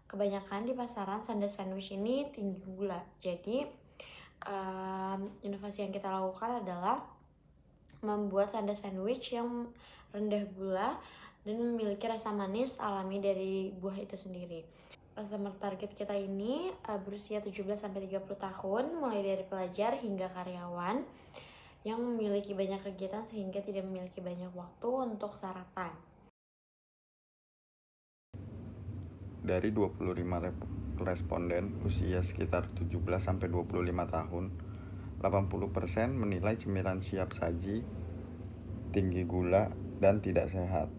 kebanyakan di pasaran sandwich ini tinggi gula. Jadi inovasi yang kita lakukan adalah membuat sandwich yang rendah gula dan memiliki rasa manis alami dari buah itu sendiri. Customer target kita ini berusia 17-30 tahun, mulai dari pelajar hingga karyawan yang memiliki banyak kegiatan sehingga tidak memiliki banyak waktu untuk sarapan. Dari 25 responden usia sekitar 17-25 tahun, 80% menilai cemilan siap saji tinggi gula dan tidak sehat.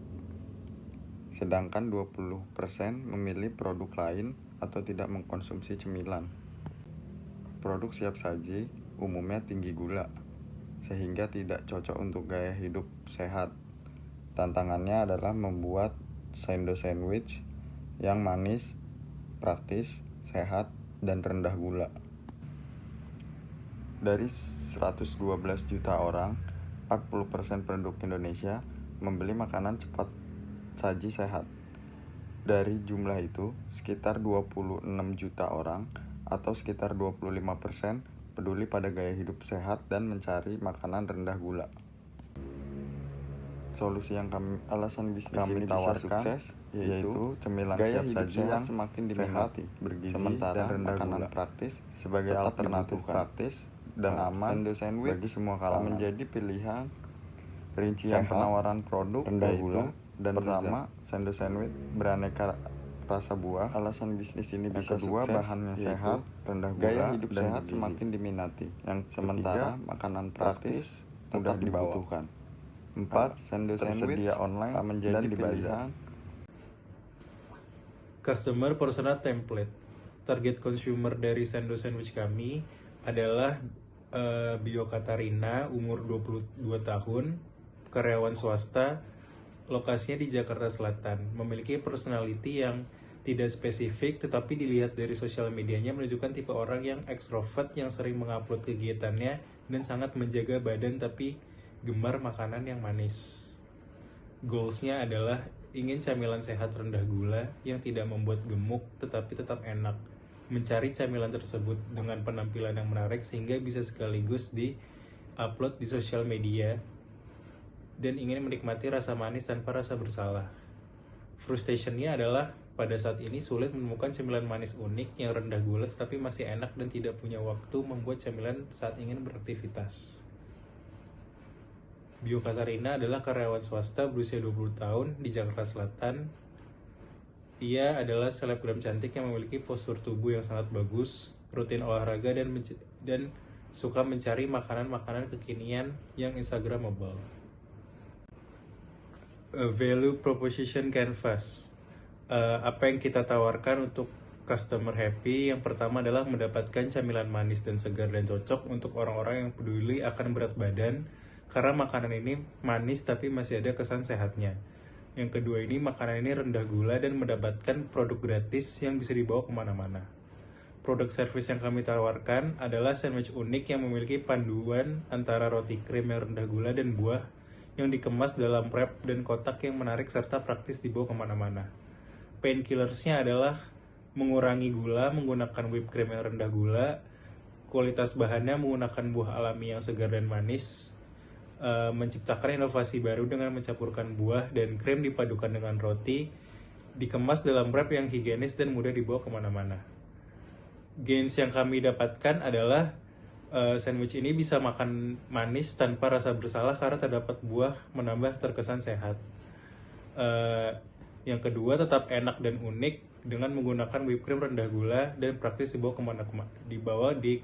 Sedangkan 20% memilih produk lain atau tidak mengkonsumsi cemilan. Produk siap saji umumnya tinggi gula, sehingga tidak cocok untuk gaya hidup sehat. Tantangannya adalah membuat sandwich yang manis, praktis, sehat, dan rendah gula. Dari 112 juta orang, 40% penduduk Indonesia membeli makanan cepat saji sehat. Dari jumlah itu, sekitar 26 juta orang atau sekitar 25% peduli pada gaya hidup sehat dan mencari makanan rendah gula. Solusi yang alasan bisnis kami tawarkan sukses yaitu cemilan siap saji yang semakin diminati, bergizi, sementara dan rendah gula praktis sebagai alternatif praktis dan aman bagi semua kalangan. Menjadi pilihan rincian penawaran produk rendah gula dan pertama sandwich beraneka rasa buah. Alasan bisnis ini bisa kedua sukses, bahannya sehat, rendah gula, gaya hidup dan sehat semakin diminati. Yang sementara makanan praktis mudah dibutuhkan. 4. Sandwich tersedia online menjadi pilihan. Customer persona template. Target consumer dari sandwich kami adalah Bio Katarina, umur 22 tahun, karyawan swasta, lokasinya di Jakarta Selatan. Memiliki personality yang tidak spesifik, tetapi dilihat dari sosial medianya menunjukkan tipe orang yang ekstrovert, yang sering mengupload kegiatannya, dan sangat menjaga badan tapi gemar makanan yang manis. Goals-nya adalah ingin camilan sehat rendah gula yang tidak membuat gemuk tetapi tetap enak. Mencari camilan tersebut dengan penampilan yang menarik sehingga bisa sekaligus di-upload di sosial media dan ingin menikmati rasa manis tanpa rasa bersalah. Frustration-nya adalah pada saat ini sulit menemukan camilan manis unik yang rendah gula tetapi masih enak dan tidak punya waktu membuat camilan saat ingin beraktivitas. Bio Katarina adalah karyawan swasta berusia 20 tahun di Jakarta Selatan. Ia adalah selebgram cantik yang memiliki postur tubuh yang sangat bagus, rutin olahraga dan suka mencari makanan-makanan kekinian yang instagramable. Value proposition canvas. Apa yang kita tawarkan untuk customer happy? Yang pertama adalah mendapatkan camilan manis dan segar dan cocok untuk orang-orang yang peduli akan berat badan, karena makanan ini manis tapi masih ada kesan sehatnya. Yang kedua ini, makanan ini rendah gula dan mendapatkan produk gratis yang bisa dibawa kemana-mana. Produk service yang kami tawarkan adalah sandwich unik yang memiliki panduan antara roti krim yang rendah gula dan buah yang dikemas dalam wrap dan kotak yang menarik serta praktis dibawa kemana-mana. Painkillersnya adalah mengurangi gula menggunakan whipped cream yang rendah gula, kualitas bahannya menggunakan buah alami yang segar dan manis, menciptakan inovasi baru dengan mencampurkan buah dan krim dipadukan dengan roti, dikemas dalam wrap yang higienis dan mudah dibawa kemana-mana. Gains yang kami dapatkan adalah sandwich ini bisa makan manis tanpa rasa bersalah karena terdapat buah menambah terkesan sehat. Yang kedua, tetap enak dan unik dengan menggunakan whipped cream rendah gula dan praktis dibawa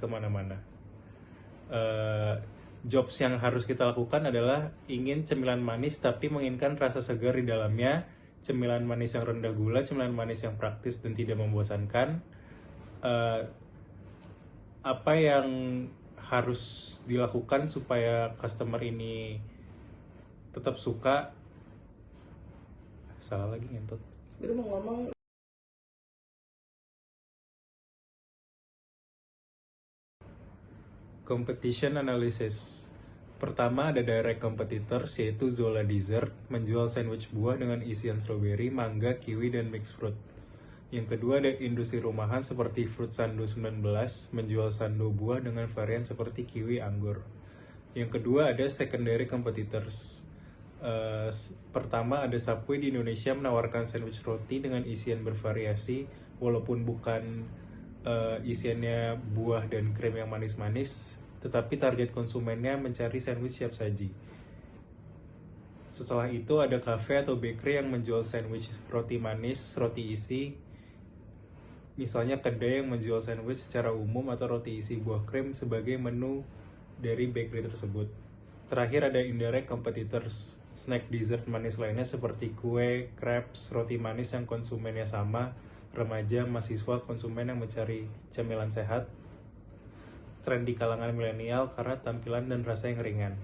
kemana-mana. Jobs yang harus kita lakukan adalah ingin cemilan manis tapi menginginkan rasa segar di dalamnya, cemilan manis yang rendah gula, cemilan manis yang praktis dan tidak membosankan. Apa yang harus dilakukan supaya customer ini tetap suka? Salah lagi ngentot. Gue mau ngomong. Competition analysis. Pertama ada direct competitors yaitu Zola Dessert, menjual sandwich buah dengan isian strawberry, mangga, kiwi, dan mixed fruit. Yang kedua ada industri rumahan seperti Fruit Sando 19 menjual sando buah dengan varian seperti kiwi anggur. Yang kedua ada secondary competitors. Pertama ada Subway di Indonesia menawarkan sandwich roti dengan isian bervariasi walaupun bukan isiannya buah dan krim yang manis-manis, tetapi target konsumennya mencari sandwich siap saji. Setelah itu ada cafe atau bakery yang menjual sandwich roti manis, roti isi. Misalnya kedai yang menjual sandwich secara umum atau roti isi buah krim sebagai menu dari bakery tersebut. Terakhir ada indirect competitors, snack dessert manis lainnya seperti kue, crepes, roti manis yang konsumennya sama, remaja, mahasiswa, konsumen yang mencari camilan sehat, tren di kalangan milenial karena tampilan dan rasa yang ringan.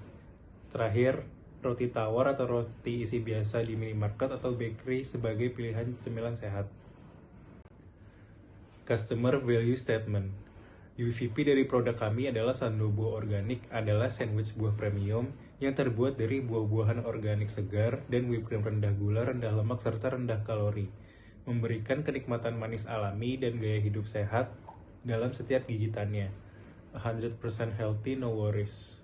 Terakhir, roti tawar atau roti isi biasa di minimarket atau bakery sebagai pilihan cemilan sehat. Customer Value Statement. UVP dari produk kami adalah sando buah organik adalah sandwich buah premium yang terbuat dari buah-buahan organik segar dan whipped cream rendah gula, rendah lemak, serta rendah kalori. Memberikan kenikmatan manis alami dan gaya hidup sehat dalam setiap gigitannya. 100% healthy, no worries.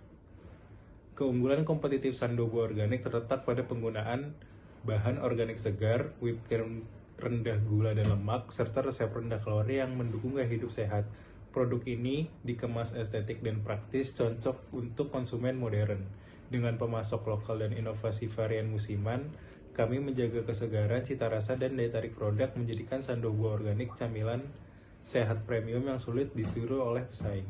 Keunggulan kompetitif sando buah organik terletak pada penggunaan bahan organik segar, whipped cream rendah gula dan lemak, serta resep rendah kalori yang mendukung gaya hidup sehat. Produk ini dikemas estetik dan praktis, cocok untuk konsumen modern. Dengan pemasok lokal dan inovasi varian musiman, kami menjaga kesegaran, cita rasa, dan daya tarik produk, menjadikan sando buah organik camilan sehat premium yang sulit ditiru oleh pesaing.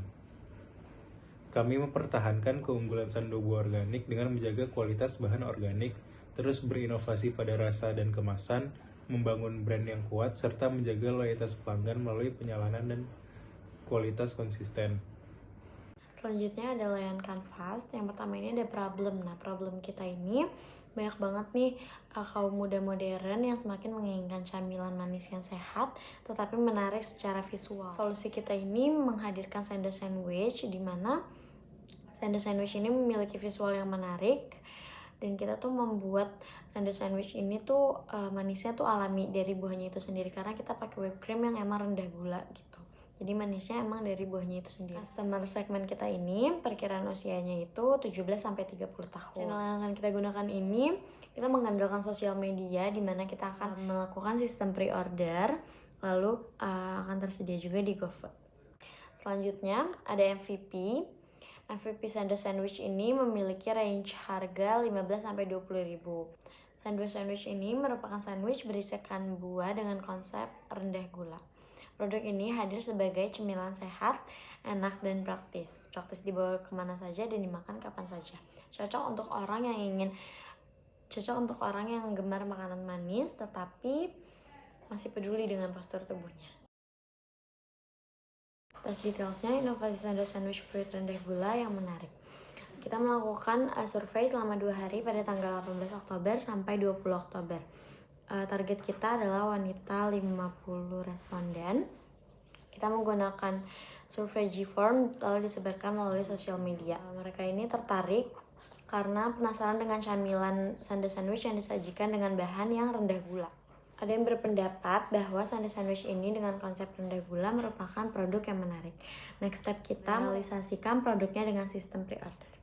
Kami mempertahankan keunggulan sando buah organik dengan menjaga kualitas bahan organik, terus berinovasi pada rasa dan kemasan, membangun brand yang kuat, serta menjaga loyalitas pelanggan melalui penyalahan dan kualitas konsisten. Selanjutnya ada layan kanvas. Yang pertama ini ada problem. Nah, problem kita ini banyak banget nih kaum muda modern yang semakin menginginkan camilan manis yang sehat tetapi menarik secara visual. Solusi kita ini menghadirkan sando sandwich, di mana sando sandwich ini memiliki visual yang menarik, dan kita tuh membuat sando sandwich ini tuh manisnya tuh alami dari buahnya itu sendiri karena kita pakai whipped cream yang emang rendah gula gitu. Jadi manisnya emang dari buahnya itu sendiri. Customer segmen kita ini perkiraan usianya itu 17-30 tahun. Channel yang akan kita gunakan ini, kita mengandalkan sosial media di mana kita akan melakukan sistem pre-order, lalu akan tersedia juga di GoFood. Selanjutnya ada MVP. MVP sando sandwich ini memiliki range harga 15-20 ribu. Sandwich ini merupakan sandwich berisikan buah dengan konsep rendah gula. Produk ini hadir sebagai cemilan sehat, enak, dan praktis. Praktis dibawa kemana saja dan dimakan kapan saja. Cocok untuk orang yang gemar makanan manis tetapi masih peduli dengan postur tubuhnya. Atas detailsnya, inovasi sando sandwich fruit rendah gula yang menarik. Kita melakukan survei selama 2 hari pada tanggal 18 Oktober sampai 20 Oktober. Target kita adalah wanita 50 responden. Kita menggunakan survei G-Form lalu disebarkan melalui sosial media. Mereka ini tertarik karena penasaran dengan camilan sando sandwich yang disajikan dengan bahan yang rendah gula. Ada yang berpendapat bahwa sando sandwich ini dengan konsep rendah gula merupakan produk yang menarik. Next step kita realisasikan produknya dengan sistem pre-order.